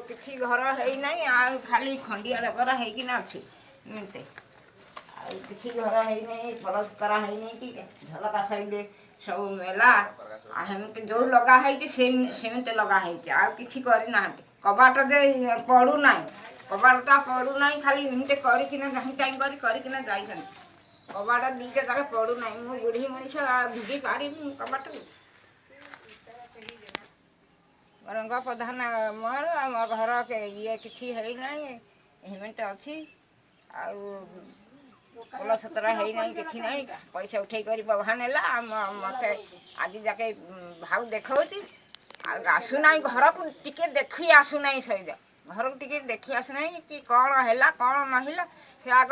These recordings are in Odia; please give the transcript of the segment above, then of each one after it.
କିଛି ଘର ହେଇନାହିଁ ଆଉ ଖାଲି ଖଣ୍ଡିଆ ଡଗରା ହେଇକିନା ଅଛି ଏମିତି ଆଉ କିଛି ଘର ହେଇନାହିଁ ପଲସ୍ତରା ହେଇନାହିଁ କି ଝରକା ସାଇଡ୍ ସବୁ ମେଲା ଆଉ ସେମିତି ଯେଉଁ ଲଗା ହେଇଛି ସେମିତି ଲଗା ହେଇଛି ଆଉ କିଛି କରିନାହାନ୍ତି କବାଟ ଯେ ପଡ଼ୁନାହିଁ କବାଟଟା ପଡ଼ୁନାହିଁ ଖାଲି ଏମିତି କରିକିନା କରିକିନା ଯାଇଛନ୍ତି କବାଟ ଦୁଇଟା ଯାକ ପଡ଼ୁନାହିଁ ମୁଁ ବୁଢ଼ୀ ମଣିଷ ଭିଡ଼ି ପାରିବି କବାଟ ରଙ୍ଗ ପ୍ରଧାନ ମୋର ଆମ ଘର ଇଏ କିଛି ହେଇନାହିଁ ଏମିତି ଅଛି ଆଉ ପଲସ୍ତରା ହେଇନାହିଁ କିଛି ନାହିଁ ପଇସା ଉଠେଇ କରି ବଭା ନେଲା ମୋତେ ଆଜି ଯାକେ ଭାଉ ଦେଖାଉଛି ଆଉ ଆସୁନାହିଁ ଘରକୁ ଟିକେ ଦେଖି ଆସୁନାହିଁ ସହିତ ଘରକୁ ଟିକେ ଦେଖି ଆସୁନାହିଁ କି କ'ଣ ହେଲା କ'ଣ ନହେଲା ସେ ଆଗ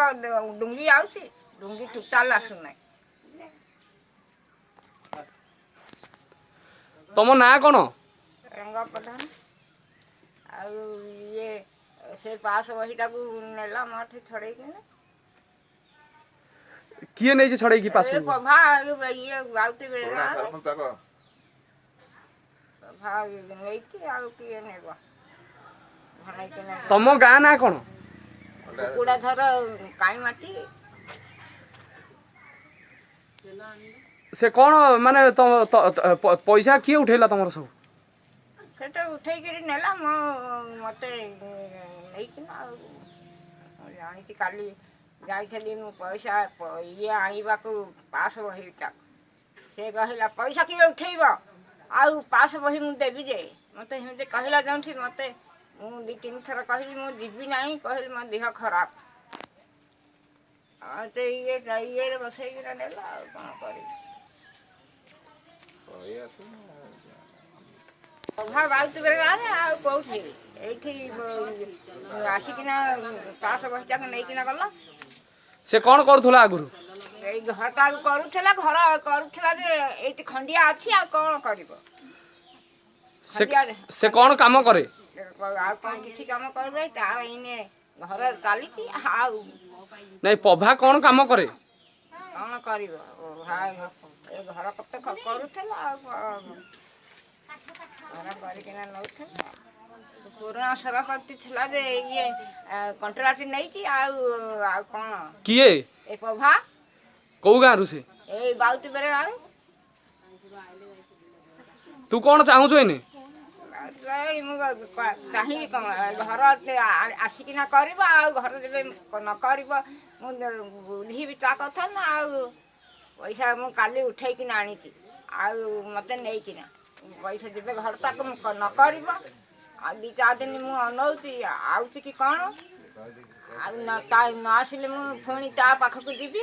ଡୁଙ୍ଗି ଆଉଛି ଡୁଙ୍ଗି ଟୋଟାଲ ଆସୁନାହିଁ। ତମ ନାଁ କ'ଣ? ରଙ୍ଗ ପ୍ରଧାନ ଆଉ ଇଏ ସେ ପାସ ବହିଟାକୁ ନେଲା ମୋଠୁ ଛଡ଼େଇକିନା କିଏ ନେଇଛି ଛଡ଼େଇକି ପାସ ବହି? ପ୍ରଭା ଇଏ ବାଉତି ପ୍ରଭା ନେଇଛି ଆଉ କିଏ ନେବ ତମ ଗାଁ ନାଁ କ'ଣ? କୁକୁଡ଼ାଧର କାଇଁ ମାଟି ସେ କ'ଣ ମାନେ ପଇସା କିଏ ଉଠେଇଲା ତମର ସବୁ? ସେଟା ଉଠେଇକିରି ନେଲା ମୋତେ ନେଇକିନା ଆଉ ଜାଣିଛି କାଲି ଯାଇଥିଲି ମୁଁ ପଇସା ଇଏ ଆଣିବାକୁ ପାସ ବହିଟା ସେ କହିଲା ପଇସା କିଏ ଉଠେଇବ ଆଉ ପାସ ବହି ମୁଁ ଦେବି ଯେ ମୋତେ ସେମିତି କହିଲା ଯେଉଁଠି ମୋତେ ମୁଁ 2-3 ଥର କହିଲି ମୁଁ ଯିବି ନାହିଁ କହିଲି ମୋ ଦେହ ଖରାପ ଆଉ ତ ଇଏରେ ବସେଇକିନା ନେଲା ଆଉ କ'ଣ କରିବି ଅଭା ବାଉତି ବେଳାରେ ଆଉ କେଉଁଠି ଏଇଠି ଆସିକିନା ପାସ ବହିଟାକୁ ନେଇକିନା ଗଲା। ସେ କ'ଣ କରୁଥିଲା ଆଗରୁ? ଏଇ ଘରଟା କରୁଥିଲା ଯେ ଏଇଠି ଖଣ୍ଡିଆ ଅଛି ଆଉ କ'ଣ କରିବ ସେ କ'ଣ କାମ କରେ? ଆଉ କ'ଣ କିଛି କାମ କରିବେ ତାର ଏଇନେ ଘର ଚାଲିଛି ଆଉ ନାଇଁ ପ୍ରଭା କ'ଣ କାମ କରେ? କ'ଣ କରିବ ଏ ଘର କେତେ କରୁଥିଲା ଆଉ ଘର କରିକିନା ନେଉଥିଲା ପୁରୁଣା ସରପଞ୍ଚ ଥିଲା ଯେ ଇଏ କଣ୍ଟ୍ରାକ୍ଟ ନେଇଛି ଆଉ କ'ଣ କିଏ? ଏ ପ୍ରଭା କୋଉ ଗାଁରୁ ସେ? ଏଇ ବାଉତି ବେରେ ଆଉ ତୁ କ'ଣ ଚାହୁଁଛୁ ଏଇନେ? ମୁଁ ଚାହିଁବି କ'ଣ ଘର ଆସିକିନା କରିବ ଆଉ ଘର ଯେବେ ନ କରିବ ମୁଁ ବୁଝିବି ତା କଥା ନା ଆଉ ପଇସା ମୁଁ କାଲି ଉଠେଇକିନା ଆଣିଛି ଆଉ ମୋତେ ନେଇକିନା ପଇସା ଯେବେ ଘରଟାକୁ ନ କରିବ ଆଉ 2-4 ଦିନ ମୁଁ ଅନଉଛି ଆଉଛି କି କ'ଣ ଆଉ ନ ଆସିଲେ ମୁଁ ପୁଣି ତା ପାଖକୁ ଯିବି।